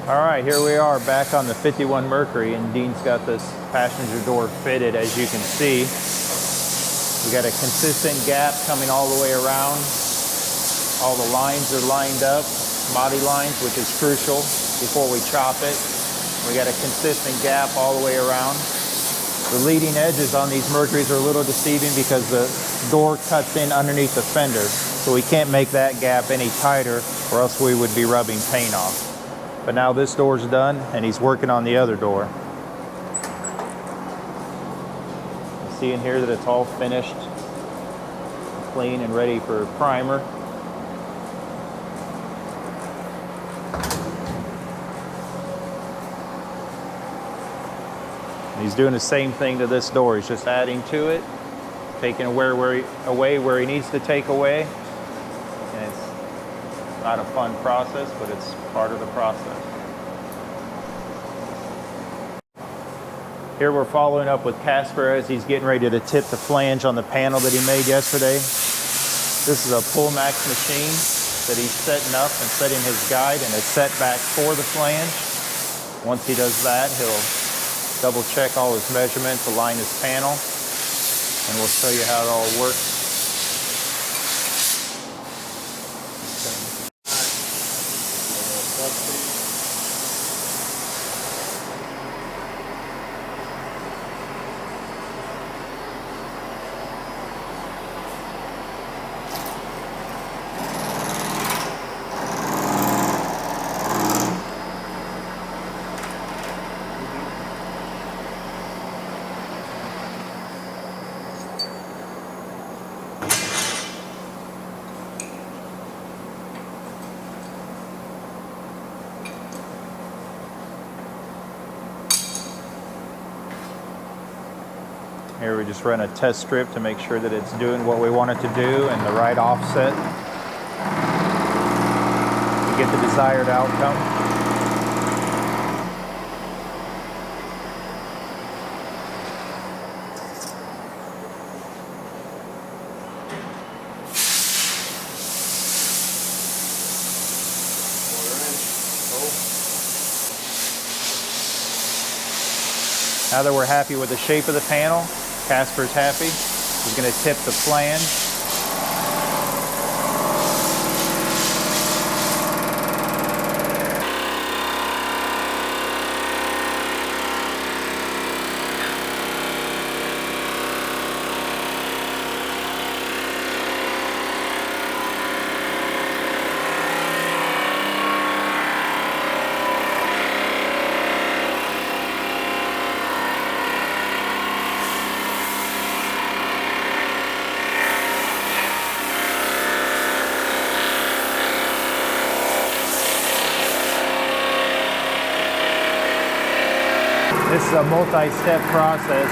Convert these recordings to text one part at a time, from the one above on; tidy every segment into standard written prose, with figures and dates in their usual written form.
All right, here we are back on the 51 Mercury, and Dean's got this passenger door fitted, as you can see. We got a consistent gap coming all the way around. All the lines are lined up, body lines, which is crucial before we chop it. We got a consistent gap all the way around. The leading edges on these Mercuries are a little deceiving because the door cuts in underneath the fender, so we can't make that gap any tighter or else we would be rubbing paint off. But now this door's done and he's working on the other door. You see in here that it's all finished, clean and ready for primer. He's doing the same thing to this door. He's just adding to it, taking away where he needs to take away. And it's not a fun process, but it's part of the process. Here we're following up with Casper as he's getting ready to tip the flange on the panel that he made yesterday. This is a Pullmax machine that he's setting up and setting his guide and a setback for the flange. Once he does that, he'll double check all his measurements, align his panel, and we'll show you how it all works. Here we just run a test strip to make sure that it's doing what we want it to do and the right offset to get the desired outcome. Now that we're happy with the shape of the panel, Casper's happy. He's going to tip the flange. This is a multi-step process.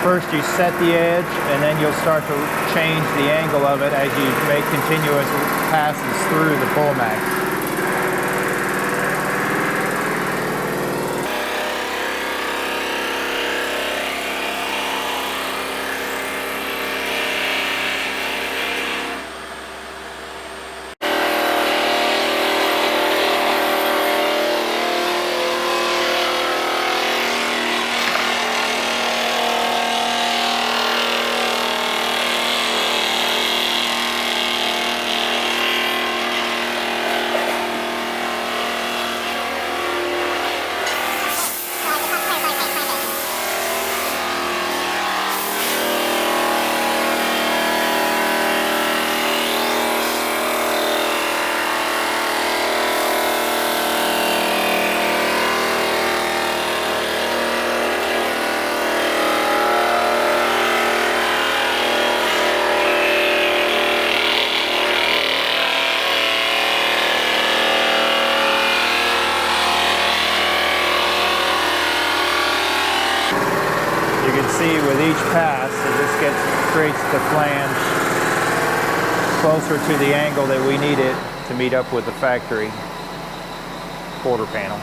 First you set the edge and then you'll start to change the angle of it as you make continuous passes through the Pullmax. See with each pass, it just creates the flange closer to the angle that we need it to meet up with the factory quarter panel.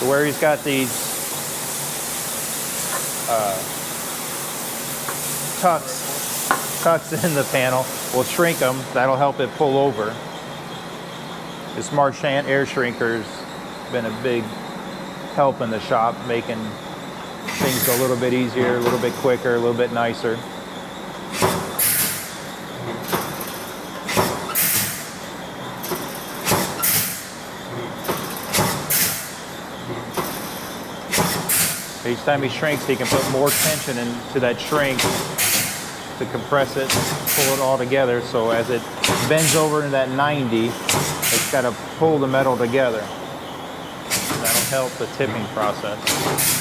So where he's got these tucks in the panel, we'll shrink them. That'll help it pull over. This Marchand air shrinker's been a big help in the shop, making things a little bit easier, a little bit quicker, a little bit nicer. Each time he shrinks, he can put more tension into that shrink to compress it, pull it all together. So as it bends over into that 90, it's got to pull the metal together. That'll help the tipping process.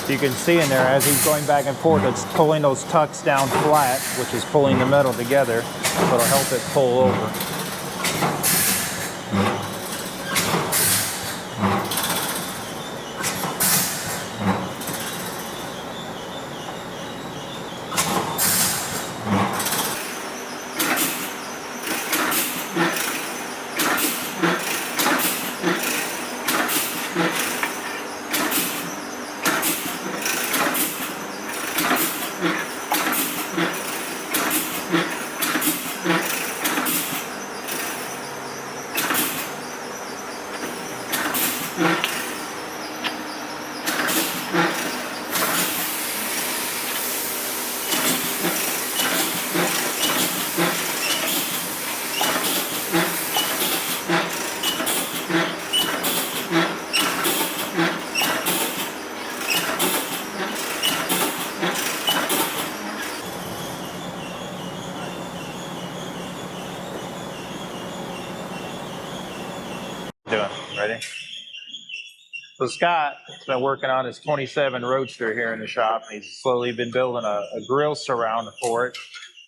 You can see in there as he's going back and forth, it's pulling those tucks down flat, which is pulling the metal together, so it'll help it pull over. Ready? So Scott's been working on his 27 Roadster here in the shop. He's slowly been building a grill surround for it.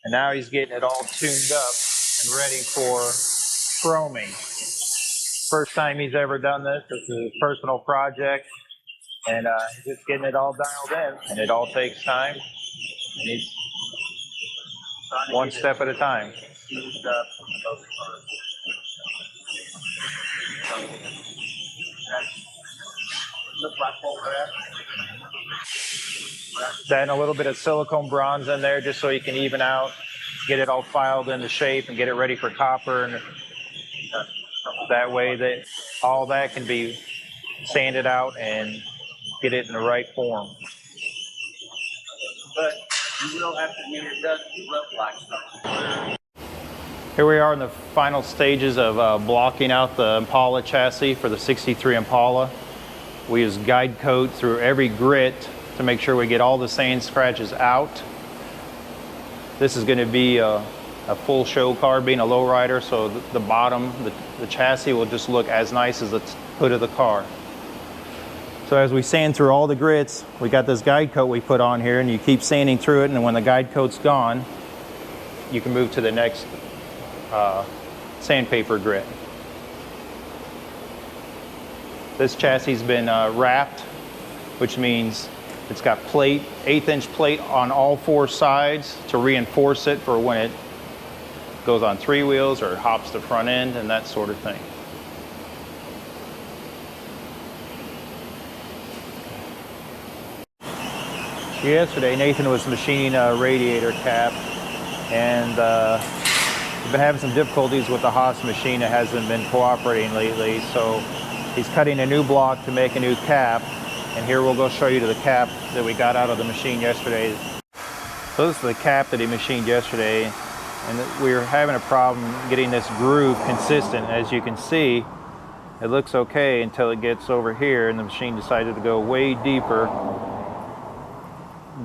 And now he's getting it all tuned up and ready for chroming. First time he's ever done this. This is a personal project. And he's just getting it all dialed in. And it all takes time. And he's one step at a time. Then a little bit of silicone bronze in there just so you can even out, get it all filed into shape and get it ready for copper. And that way that all that can be sanded out and get it in the right form. But you will have to, when you're done, you will black stuff. Here we are in the final stages of blocking out the Impala chassis for the 63 Impala. We use guide coat through every grit to make sure we get all the sand scratches out. This is going to be a full show car, being a lowrider, so the bottom, the chassis will just look as nice as the hood of the car. So as we sand through all the grits, we got this guide coat we put on here, and you keep sanding through it, and when the guide coat's gone, you can move to the next sandpaper grit. This chassis's been wrapped, which means it's got plate, 1/8" plate on all 4 sides to reinforce it for when it goes on 3 wheels or hops the front end and that sort of thing. Yesterday, Nathan was machining a radiator cap, and we've been having some difficulties with the Haas machine. It hasn't been cooperating lately, so he's cutting a new block to make a new cap, and here we'll go show you to the cap that we got out of the machine yesterday. So this is the cap that he machined yesterday, and we were having a problem getting this groove consistent. As you can see, it looks okay until it gets over here, and the machine decided to go way deeper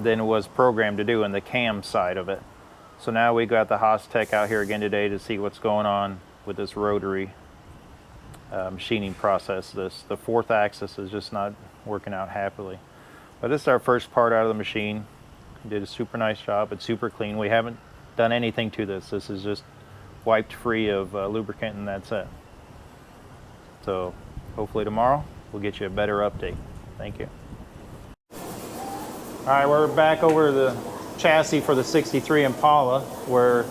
than it was programmed to do in the cam side of it. So now we got the Haas tech out here again today to see what's going on with this rotary machining process. The 4th axis is just not working out happily. But this is our first part out of the machine. He did a super nice job. It's super clean. We haven't done anything to this. This is just wiped free of lubricant, and that's it. So hopefully tomorrow we'll get you a better update. Thank you. All right, we're back over the chassis for the 63 Impala, where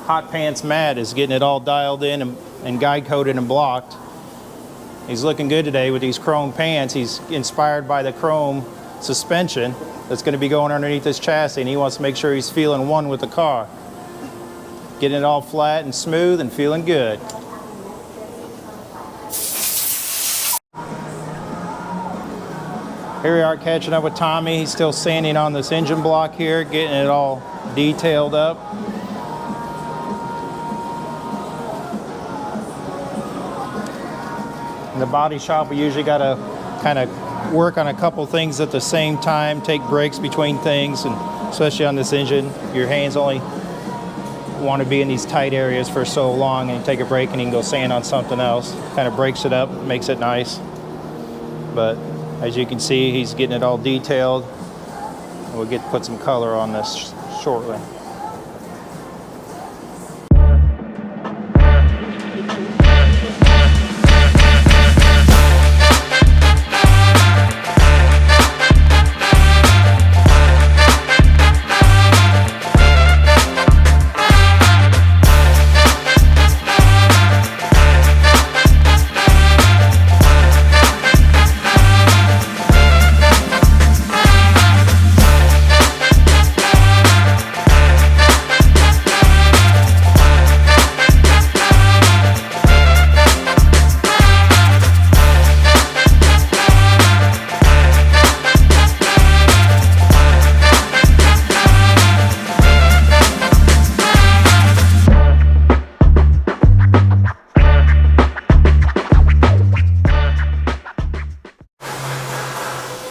Hot Pants Matt is getting it all dialed in and guide coded and blocked. He's looking good today with these chrome pants. He's inspired by the chrome suspension that's going to be going underneath this chassis, and he wants to make sure he's feeling one with the car. Getting it all flat and smooth and feeling good. Here we are catching up with Tommy. He's still sanding on this engine block here, getting it all detailed up. In the body shop, we usually got to kind of work on a couple things at the same time, take breaks between things, and especially on this engine, your hands only want to be in these tight areas for so long, and you take a break and you can go sand on something else. Kind of breaks it up, makes it nice. But as you can see, he's getting it all detailed. We'll put some color on this shortly.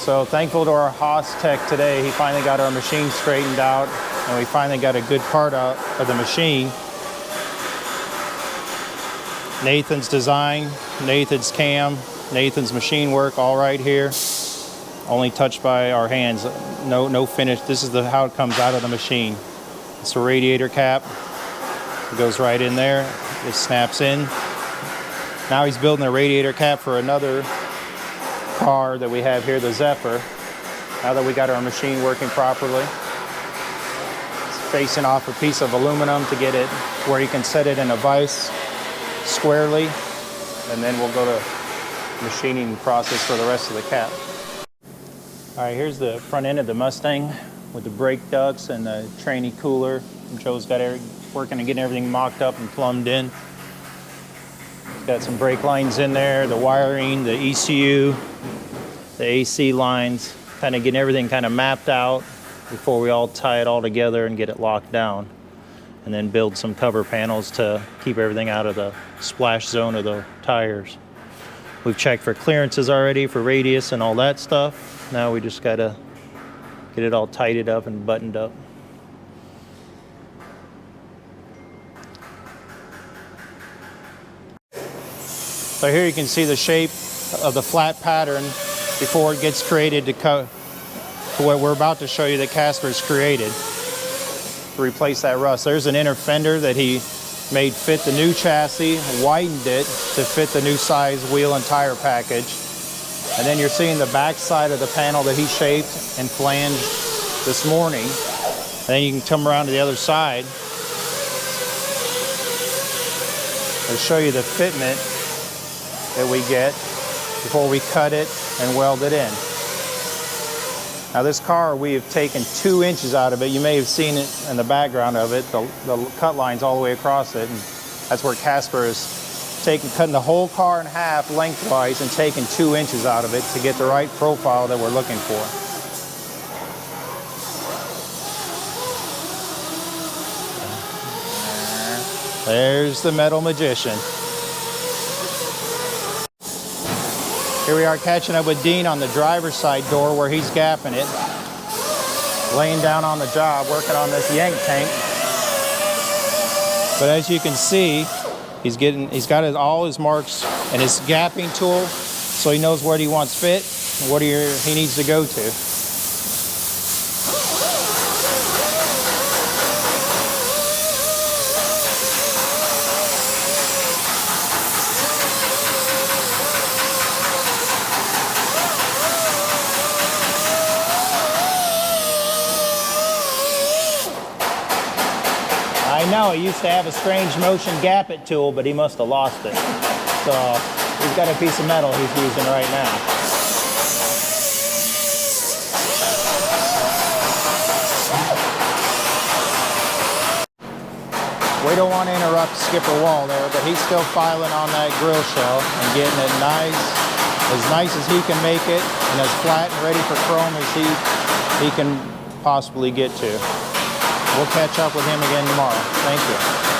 So thankful to our Haas tech today. He finally got our machine straightened out, and we finally got a good part out of the machine. Nathan's design, Nathan's cam, Nathan's machine work, all right here. Only touched by our hands, no finish. This is how it comes out of the machine. It's a radiator cap. It goes right in there. It snaps in. Now he's building a radiator cap for another car that we have here, the Zephyr. Now that we got our machine working properly, it's facing off a piece of aluminum to get it where you can set it in a vise squarely, and then we'll go to machining process for the rest of the cap. All right, here's the front end of the Mustang with the brake ducts and the trainee cooler. And Joe's got working on getting everything mocked up and plumbed in. Got some brake lines in there, the wiring, the ECU, the AC lines, kind of getting everything kind of mapped out before we all tie it all together and get it locked down. And then build some cover panels to keep everything out of the splash zone of the tires. We've checked for clearances already for radius and all that stuff. Now we just gotta get it all tidied up and buttoned up. So here you can see the shape of the flat pattern before it gets created to what we're about to show you that Casper's created to replace that rust. There's an inner fender that he made fit the new chassis, widened it to fit the new size wheel and tire package. And then you're seeing the back side of the panel that he shaped and flanged this morning. And then you can come around to the other side. I'll show you the fitment that we get before we cut it and weld it in. Now this car, we have taken 2 inches out of it. You may have seen it in the background of it, the cut lines all the way across it, and that's where Casper is cutting the whole car in half lengthwise and taking 2 inches out of it to get the right profile that we're looking for. There's the metal magician. Here we are catching up with Dean on the driver's side door where he's gapping it. Laying down on the job, working on this yank tank. But as you can see, he's got all his marks and his gapping tool, so he knows what he wants fit and what he needs to go to. know, he used to have a strange motion gap it tool, but he must have lost it. So he's got a piece of metal he's using right now. We don't want to interrupt Skipper Wall there, but he's still filing on that grill shell and getting it nice as he can make it, and as flat and ready for chrome as he can possibly get to. We'll catch up with him again tomorrow. Thank you.